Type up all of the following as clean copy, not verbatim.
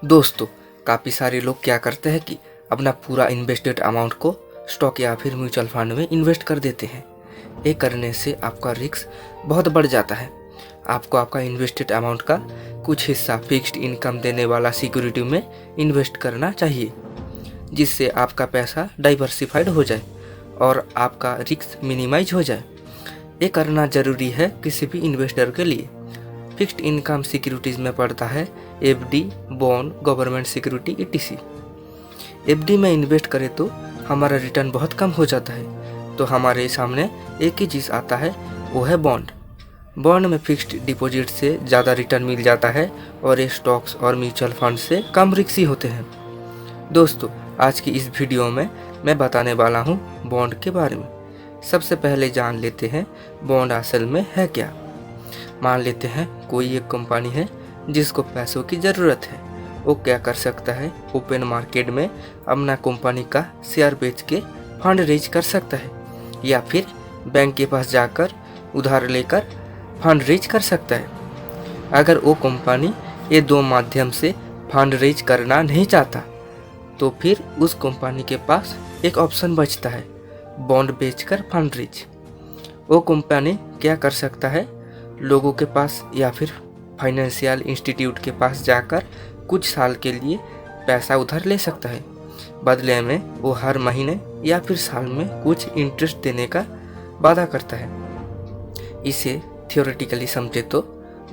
दोस्तों, काफ़ी सारे लोग क्या करते हैं कि अपना पूरा इन्वेस्टेड अमाउंट को स्टॉक या फिर म्यूचुअल फंड में इन्वेस्ट कर देते हैं। ये करने से आपका रिस्क बहुत बढ़ जाता है। आपको आपका इन्वेस्टेड अमाउंट का कुछ हिस्सा फिक्स्ड इनकम देने वाला सिक्योरिटी में इन्वेस्ट करना चाहिए, जिससे आपका पैसा डाइवर्सिफाइड हो जाए और आपका रिस्क मिनिमाइज हो जाए। ये करना ज़रूरी है किसी भी इन्वेस्टर के लिए। फिक्स्ड इनकम सिक्योरिटीज़ में पड़ता है FD, bond, government security etc। FD में इन्वेस्ट करें तो हमारा रिटर्न बहुत कम हो जाता है, तो हमारे सामने एक ही चीज़ आता है, वो है बॉन्ड। बॉन्ड में फिक्स्ड डिपॉजिट से ज़्यादा रिटर्न मिल जाता है और ये स्टॉक्स और म्यूचुअल फंड से कम रिस्की होते हैं। दोस्तों, आज की इस वीडियो में मैं बताने वाला हूँ बॉन्ड के बारे में। सबसे पहले जान लेते हैं बॉन्ड असल में है क्या। मान लेते हैं कोई एक कंपनी है जिसको पैसों की ज़रूरत है। वो क्या कर सकता है, ओपन मार्केट में अपना कंपनी का शेयर बेच के फंड रेज कर सकता है, या फिर बैंक के पास जाकर उधार लेकर फंड रेज कर सकता है। अगर वो कंपनी ये दो माध्यम से फंड रेज करना नहीं चाहता, तो फिर उस कंपनी के पास एक ऑप्शन बचता है, बॉन्ड बेचकर फंड रेज। वो कंपनी क्या कर सकता है, लोगों के पास या फिर फाइनेंशियल इंस्टीट्यूट के पास जाकर कुछ साल के लिए पैसा उधार ले सकता है। बदले में वो हर महीने या फिर साल में कुछ इंटरेस्ट देने का वादा करता है। इसे थियोरेटिकली समझे तो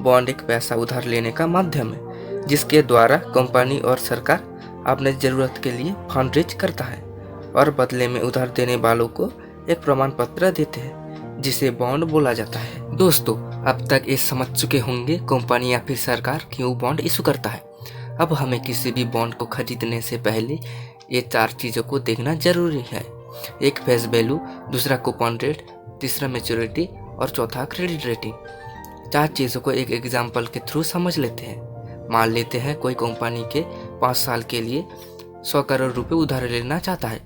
बॉन्ड एक पैसा उधार लेने का माध्यम है, जिसके द्वारा कंपनी और सरकार अपने ज़रूरत के लिए फंड रेज करता है और बदले में उधार देने वालों को एक प्रमाण पत्र देते हैं, जिसे बॉन्ड बोला जाता है। दोस्तों, अब तक ये समझ चुके होंगे कंपनी या फिर सरकार क्यों बॉन्ड इशू करता है। अब हमें किसी भी बॉन्ड को खरीदने से पहले ये 4 चीज़ों को देखना जरूरी है। एक फेस वैल्यू, दूसरा कूपन रेट, तीसरा मैच्योरिटी और चौथा क्रेडिट रेटिंग। 4 चीज़ों को एक एग्जाम्पल के थ्रू समझ लेते हैं। मान लेते हैं कोई कंपनी के 5 साल के लिए 100 करोड़ रुपये उधार लेना चाहता है,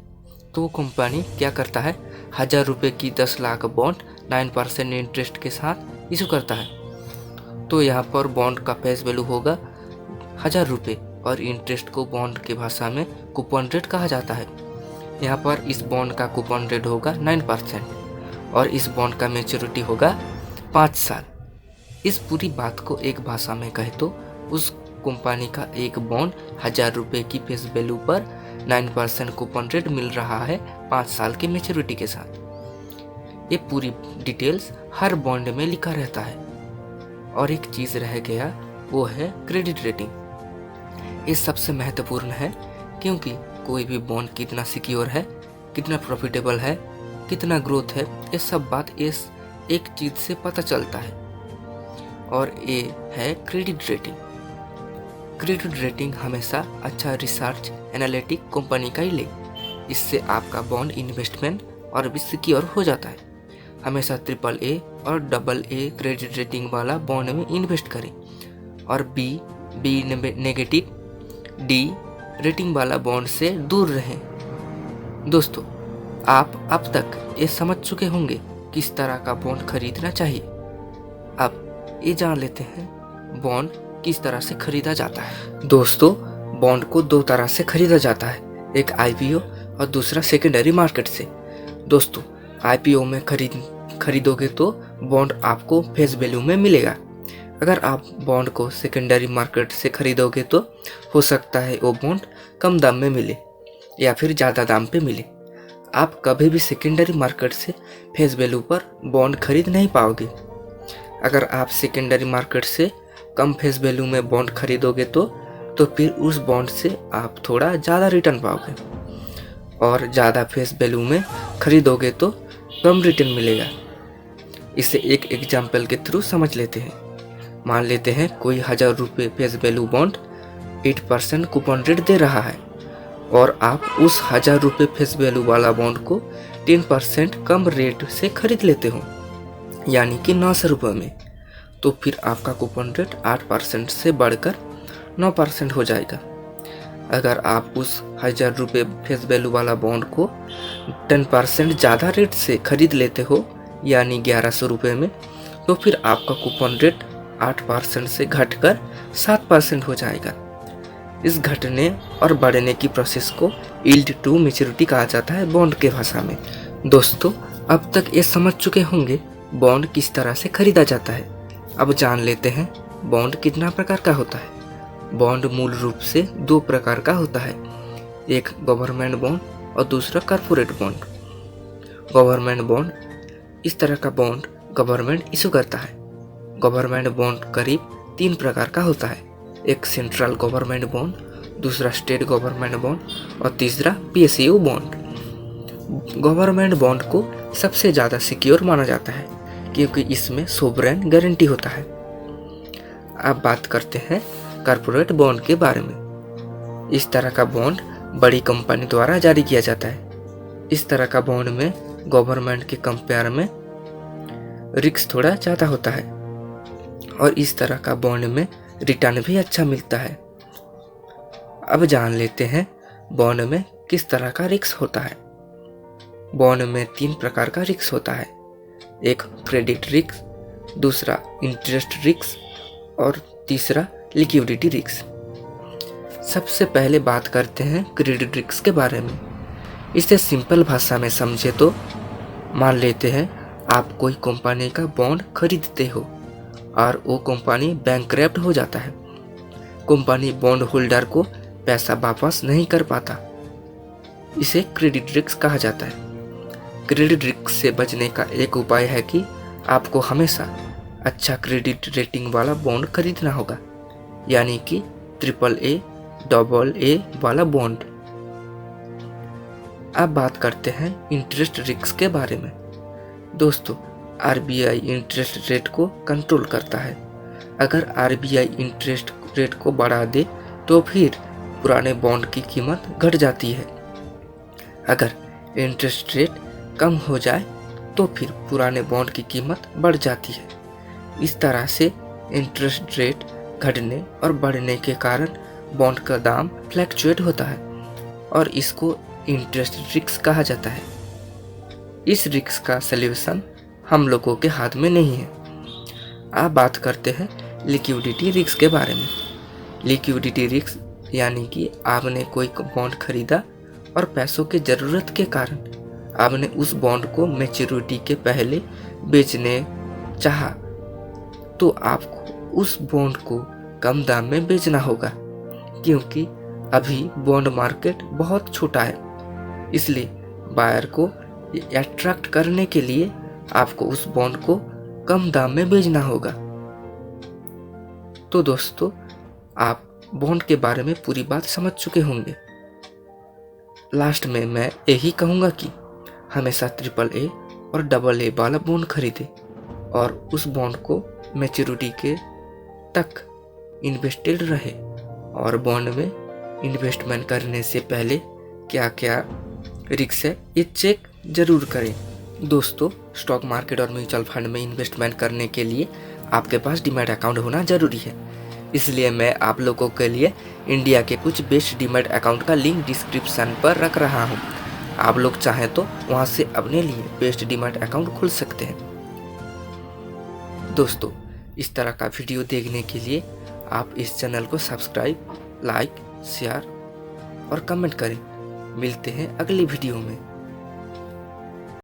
तो वो कंपनी क्या करता है, 1000 रुपये की 10 लाख बॉन्ड 9% इंटरेस्ट के साथ इशू करता है। तो यहाँ पर बॉन्ड का फेस वैल्यू होगा 1000 रुपये और इंटरेस्ट को बॉन्ड की भाषा में कूपन रेट कहा जाता है। यहाँ पर इस बॉन्ड का कूपन रेट होगा 9% और इस बॉन्ड का मैच्योरिटी होगा 5 साल। इस पूरी बात को एक भाषा में कहे तो उस कंपनी का एक बॉन्ड 1000 रुपये की फेस वैल्यू पर 9% कूपन रेट मिल रहा है 5 साल की मैच्योरिटी के साथ। ये पूरी डिटेल्स हर बॉन्ड में लिखा रहता है। और एक चीज़ रह गया, वो है क्रेडिट रेटिंग। ये सबसे महत्वपूर्ण है, क्योंकि कोई भी बॉन्ड कितना सिक्योर है, कितना प्रॉफिटेबल है, कितना ग्रोथ है, ये सब बात इस एक चीज़ से पता चलता है, और ये है क्रेडिट रेटिंग। क्रेडिट रेटिंग हमेशा अच्छा रिसर्च एनालिटिक कंपनी का ही ले, इससे आपका बॉन्ड इन्वेस्टमेंट और भी सिक्योर हो जाता है। हमेशा AAA और AA क्रेडिट रेटिंग वाला बॉन्ड में इन्वेस्ट करें और B नेगेटिव, D रेटिंग वाला बॉन्ड से दूर रहें। दोस्तों, आप अब तक ये समझ चुके होंगे किस तरह का बॉन्ड खरीदना चाहिए। अब ये जान लेते हैं बॉन्ड किस तरह से खरीदा जाता है। दोस्तों, बॉन्ड को 2 तरह से खरीदा जाता है, एक IPO और दूसरा सेकेंडरी मार्केट से। दोस्तों, IPO में खरीदोगे तो बॉन्ड आपको फेस वैल्यू में मिलेगा। अगर आप बॉन्ड को सेकेंडरी मार्केट से खरीदोगे तो हो सकता है वो बॉन्ड कम दाम में मिले या फिर ज़्यादा दाम पे मिले। आप कभी भी सेकेंडरी मार्केट से फेस वैल्यू पर बॉन्ड खरीद नहीं पाओगे। अगर आप सेकेंडरी मार्केट से कम फेस वैल्यू में बॉन्ड खरीदोगे तो फिर उस बॉन्ड से आप थोड़ा ज़्यादा रिटर्न पाओगे, और ज़्यादा फेस वैल्यू में खरीदोगे तो कम रिटर्न मिलेगा। इसे एक एग्जाम्पल के थ्रू समझ लेते हैं। मान लेते हैं कोई 1000 रुपये face value bond 8% coupon rate दे रहा है, और आप उस 1000 रुपये फेस वैल्यू वाला बॉन्ड को 10% कम रेट से खरीद लेते हो, यानी कि 900 रुपये में। तो फिर आपका कूपन रेट 8% से बढ़कर 9% हो जाएगा। अगर आप उस 1000 रुपये फेस वैल्यू वाला बॉन्ड को 10% ज़्यादा रेट से खरीद लेते हो, यानी 1100 रुपये में, तो फिर आपका कूपन रेट 8% से घटकर 7% हो जाएगा। इस घटने और बढ़ने की प्रोसेस को यील्ड टू मैच्योरिटी कहा जाता है बॉन्ड के भाषा में। दोस्तों, अब तक ये समझ चुके होंगे बॉन्ड किस तरह से खरीदा जाता है। अब जान लेते हैं बॉन्ड कितना प्रकार का होता है। बॉन्ड मूल रूप से 2 प्रकार का होता है, एक गवर्नमेंट बॉन्ड और दूसरा कॉर्पोरेट बॉन्ड। गवर्नमेंट बॉन्ड, इस तरह का बॉन्ड गवर्नमेंट इशू करता है। गवर्नमेंट बॉन्ड करीब 3 प्रकार का होता है, एक सेंट्रल गवर्नमेंट बॉन्ड, दूसरा स्टेट गवर्नमेंट बॉन्ड और तीसरा PSU बॉन्ड। गवर्नमेंट बॉन्ड को सबसे ज़्यादा सिक्योर माना जाता है क्योंकि इसमें सोवरेन गारंटी होता है। अब बात करते हैं कॉर्पोरेट बॉन्ड के बारे में। इस तरह का बॉन्ड बड़ी कंपनी द्वारा जारी किया जाता है। इस तरह का बॉन्ड में गवर्नमेंट के कंपेयर में रिस्क थोड़ा ज़्यादा होता है और इस तरह का बॉन्ड में रिटर्न भी अच्छा मिलता है। अब जान लेते हैं बॉन्ड में किस तरह का रिस्क होता है। बॉन्ड में 3 प्रकार का रिस्क होता है, एक क्रेडिट रिस्क, दूसरा इंटरेस्ट रिस्क और तीसरा लिक्विडिटी रिस्क। सबसे पहले बात करते हैं क्रेडिट रिस्क के बारे में। इसे सिंपल भाषा में समझे तो मान लेते हैं आप कोई कंपनी का बॉन्ड खरीदते हो और वो कंपनी बैंकक्रप्ट हो जाता है। कंपनी बॉन्ड होल्डर को पैसा वापस नहीं कर पाता, इसे क्रेडिट रिस्क कहा जाता है। क्रेडिट रिस्क से बचने का एक उपाय है कि आपको हमेशा अच्छा क्रेडिट रेटिंग वाला बॉन्ड खरीदना होगा, यानी कि AAA, AA वाला बॉन्ड। अब बात करते हैं इंटरेस्ट रिस्क के बारे में। दोस्तों, RBI इंटरेस्ट रेट को कंट्रोल करता है। अगर RBI इंटरेस्ट रेट को बढ़ा दे तो फिर पुराने बॉन्ड की कीमत घट जाती है। अगर इंटरेस्ट रेट कम हो जाए तो फिर पुराने बॉन्ड की कीमत बढ़ जाती है। इस तरह से इंटरेस्ट रेट घटने और बढ़ने के कारण बॉन्ड का दाम फ्लैक्चुएट होता है और इसको इंटरेस्ट रिस्क कहा जाता है। इस रिस्क का सल्यूशन हम लोगों के हाथ में नहीं है। अब बात करते हैं लिक्विडिटी रिस्क के बारे में। लिक्विडिटी रिस्क यानी कि आपने कोई बॉन्ड खरीदा और पैसों की ज़रूरत के कारण आपने उस बॉन्ड को मैच्योरिटी के पहले बेचने चाहा, तो आपको उस बॉन्ड को कम दाम में बेचना होगा क्योंकि अभी बॉन्ड मार्केट बहुत छोटा है। इसलिए बायर को अट्रैक्ट करने के लिए आपको उस बॉन्ड को कम दाम में बेचना होगा। तो दोस्तों, आप बॉन्ड के बारे में पूरी बात समझ चुके होंगे। लास्ट में मैं यही कहूँगा कि हमेशा AAA और AA वाला बॉन्ड खरीदे और उस बॉन्ड को मैच्योरिटी के तक इन्वेस्टेड रहे और बॉन्ड में इन्वेस्टमेंट करने से पहले क्या क्या रिस्क है ये चेक जरूर करें। दोस्तों, स्टॉक मार्केट और म्यूचुअल फंड में इन्वेस्टमेंट करने के लिए आपके पास डीमैट अकाउंट होना जरूरी है। इसलिए मैं आप लोगों के लिए इंडिया के कुछ बेस्ट डीमैट अकाउंट का लिंक डिस्क्रिप्शन पर रख रहा हूँ। आप लोग चाहें तो वहाँ से अपने लिए बेस्ट डीमैट अकाउंट खोल सकते हैं। दोस्तों, इस तरह का वीडियो देखने के लिए आप इस चैनल को सब्सक्राइब, लाइक, शेयर और कमेंट करें। मिलते हैं अगली वीडियो में।